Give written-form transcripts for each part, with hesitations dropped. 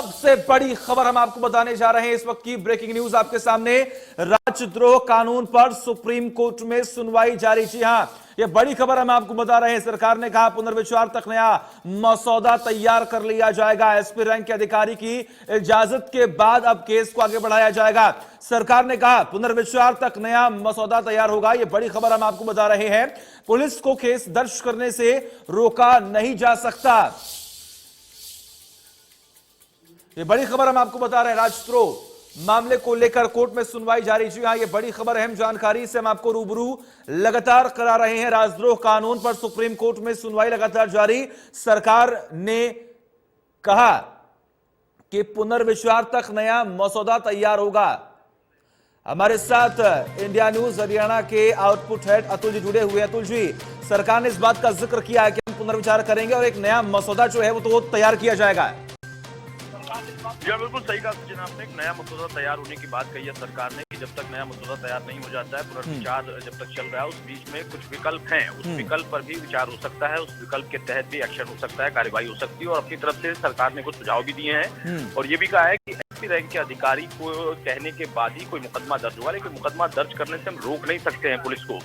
सबसे बड़ी खबर हम आपको बताने जा रहे हैं। इस वक्त की ब्रेकिंग न्यूज आपके सामने। राजद्रोह कानून पर सुप्रीम कोर्ट में सुनवाई जारी। जी हां, यह बड़ी खबर हम आपको बता रहे हैं। सरकार ने कहा पुनर्विचार तक नया मसौदा तैयार कर लिया जाएगा। एसपी रैंक के अधिकारी की इजाजत के बाद अब केस को आगे बढ़ाया जाएगा। सरकार ने कहा पुनर्विचार तक नया मसौदा तैयार होगा। यह बड़ी खबर हम आपको बता रहे हैं। पुलिस को केस दर्ज करने से रोका नहीं जा सकता। ये बड़ी खबर हम आपको बता रहे हैं। राजद्रोह मामले को लेकर कोर्ट में सुनवाई जारी। जी हां, ये बड़ी खबर, अहम जानकारी से हम आपको रूबरू लगातार करा रहे हैं। राजद्रोह कानून पर सुप्रीम कोर्ट में सुनवाई लगातार जारी। सरकार ने कहा कि पुनर्विचार तक नया मसौदा तैयार होगा। हमारे साथ इंडिया न्यूज हरियाणा के आउटपुट हेड अतुल जी जुड़े हुए हैं। अतुल जी, सरकार ने इस बात का जिक्र किया है कि हम पुनर्विचार करेंगे और एक नया मसौदा जो है वो तो तैयार किया जाएगा। जी बिल्कुल सही कहा सचिन आपने। एक नया मसौदा तैयार होने की बात कही है सरकार ने कि जब तक नया मसौदा तैयार नहीं हो जाता है, पुनर्विचार जब तक चल रहा है, उस बीच में कुछ विकल्प हैं। उस विकल्प पर भी विचार हो सकता है, उस विकल्प के तहत भी एक्शन हो सकता है, कार्यवाही हो सकती है। और अपनी तरफ से सरकार ने कुछ सुझाव भी दिए हैं और ये भी कहा है कि एसपी रैंक के अधिकारी को कहने के बाद ही कोई मुकदमा दर्ज होगा। लेकिन मुकदमा दर्ज करने से हम रोक नहीं सकते हैं पुलिस को।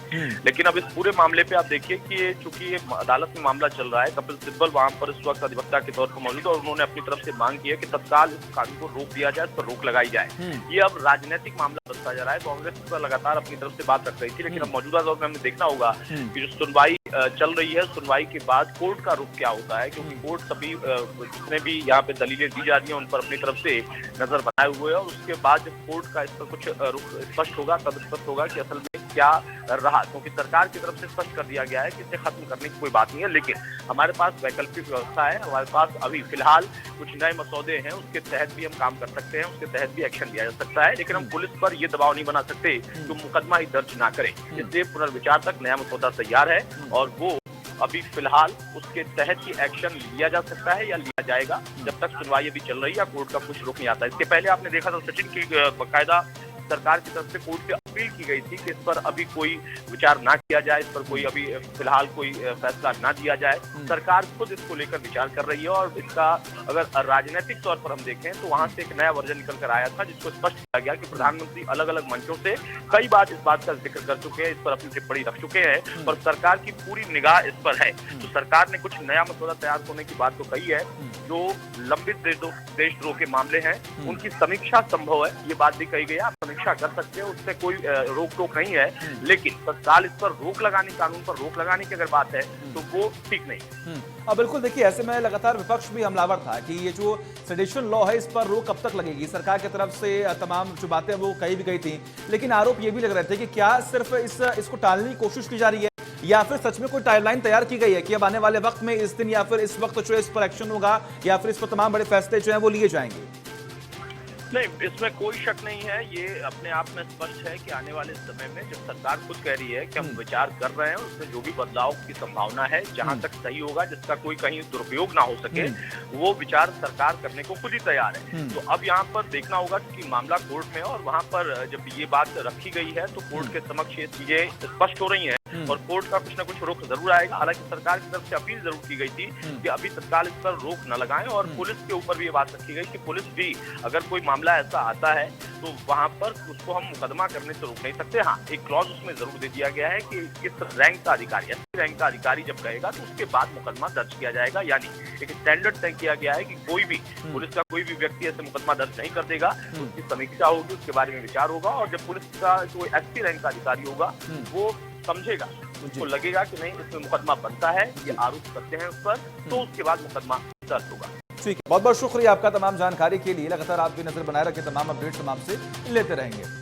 लेकिन अब इस पूरे मामले पे आप देखिए कि चूंकि ये अदालत में मामला चल रहा है, कपिल सिब्बल वहां पर इस वक्त अधिवक्ता के तौर पर मौजूद है और उन्होंने अपनी तरफ से मांग की है कि तत्काल इस कानून को रोक दिया जाए, इस पर रोक लगाई जाए। ये अब राजनीतिक मामला बनता जा रहा है। कांग्रेस इस पर लगातार अपनी तरफ से बात रख रही थी, लेकिन अब मौजूदा दौर में हमने देखना होगा कि जो सुनवाई चल रही है, सुनवाई के बाद कोर्ट का रुख क्या होता है, क्योंकि कोर्ट सभी जितने भी यहाँ पे दलीलें दी जा रही हैं उन पर अपनी तरफ से नजर बनाए हुए है। और उसके बाद जब कोर्ट का इस पर कुछ रुख स्पष्ट होगा, तब स्पष्ट होगा कि असल में क्या रहा। क्योंकि सरकार की तरफ से स्पष्ट कर दिया गया है कि इसे खत्म करने की कोई बात नहीं है, लेकिन हमारे पास वैकल्पिक व्यवस्था है। हमारे पास अभी फिलहाल कुछ नए मसौदे हैं, उसके तहत भी हम काम कर सकते हैं, उसके तहत भी एक्शन लिया जा सकता है। लेकिन हम पुलिस पर यह दबाव नहीं बना सकते कि मुकदमा ही दर्ज ना करें। इसलिए पुनर्विचार तक नया मसौदा तैयार है और वो अभी फिलहाल उसके तहत ही एक्शन लिया जा सकता है या लिया जाएगा जब तक सुनवाई अभी चल रही है या कोर्ट का कुछ रुख नहीं आता। इसके पहले आपने देखा था सचिन की बाकायदा सरकार की तरफ से कोर्ट से अपील की गई थी कि इस पर अभी कोई विचार ना किया जाए, इस पर कोई अभी फिलहाल कोई फैसला ना दिया जाए। सरकार खुद इसको लेकर विचार कर रही है और इसका अगर राजनीतिक तौर पर हम देखें तो वहां से एक नया वर्जन निकल कर आया था, जिसको स्पष्ट किया गया कि प्रधानमंत्री अलग अलग मंचों से कई बार इस बात का जिक्र कर चुके हैं, इस पर अपनी टिप्पणी रख चुके हैं और सरकार की पूरी निगाह इस पर है। तो सरकार ने कुछ नया मसौदा तैयार होने की बात तो कही है। जो लंबित देशद्रोह के मामले हैं उनकी समीक्षा संभव है, ये बात भी कही गई है। आप समीक्षा कर सकते हैं, उससे कोई रोक टोक नहीं है। लेकिन तत्काल इस पर रोक लगाने, कानून पर रोक लगाने की अगर बात है तो वो ठीक नहीं। अब बिल्कुल देखिए, ऐसे में लगातार विपक्ष भी हमलावर था कि ये जो सेडिशन लॉ है इस पर रोक कब तक लगेगी। सरकार की तरफ से तमाम जो बातें वो कही भी गई थी, लेकिन आरोप ये भी लग रहे थे कि क्या सिर्फ इसको टालने की कोशिश की जा रही है या फिर सच में कोई टाइमलाइन तैयार की गई है कि अब आने वाले वक्त में इस दिन या फिर इस वक्त जो इस पर एक्शन होगा या फिर इस पर तमाम बड़े फैसले जो हैं वो लिए जाएंगे। नहीं, इसमें कोई शक नहीं है। ये अपने आप में स्पष्ट है कि आने वाले समय में जब सरकार खुद कह रही है कि हम विचार कर रहे हैं, उसमें जो भी बदलाव की संभावना है, जहां तक सही होगा, जिसका कोई कहीं दुरुपयोग ना हो सके, वो विचार सरकार करने को खुद ही तैयार है। तो अब यहाँ पर देखना होगा कि मामला कोर्ट में और वहां पर जब ये बात रखी गई है तो कोर्ट के समक्ष ये चीजें स्पष्ट हो रही है और कोर्ट का कुछ ना कुछ रुख जरूर आएगा। हालांकि सरकार की तरफ से अपील जरूर की गई थी कि अभी तत्काल इस पर रोक न लगाएं और पुलिस के ऊपर भी ये बात रखी गई कि पुलिस भी अगर कोई मामला ऐसा आता है तो वहां पर उसको हम मुकदमा करने से रोक नहीं सकते। हाँ, एक क्लॉज उसमें जरूर दे दिया गया है कि किस रैंक का अधिकारी, एसपी रैंक का अधिकारी जब कहेगा तो उसके बाद मुकदमा दर्ज किया जाएगा। यानी एक स्टैंडर्ड तय किया गया है कि कोई भी पुलिस का कोई भी व्यक्ति ऐसे मुकदमा दर्ज नहीं कर देगा, उसकी समीक्षा होगी, उसके बारे में विचार होगा और जब पुलिस का जो एसपी रैंक का अधिकारी होगा वो समझेगा, उसको लगेगा कि नहीं इसमें मुकदमा बनता है, ये आरोप करते हैं उस पर, तो उसके बाद मुकदमा दर्ज होगा। ठीक है, बहुत बहुत शुक्रिया आपका तमाम जानकारी के लिए। लगातार आप भी नजर बनाए रखें, तमाम अपडेट्स हम आपसे लेते रहेंगे।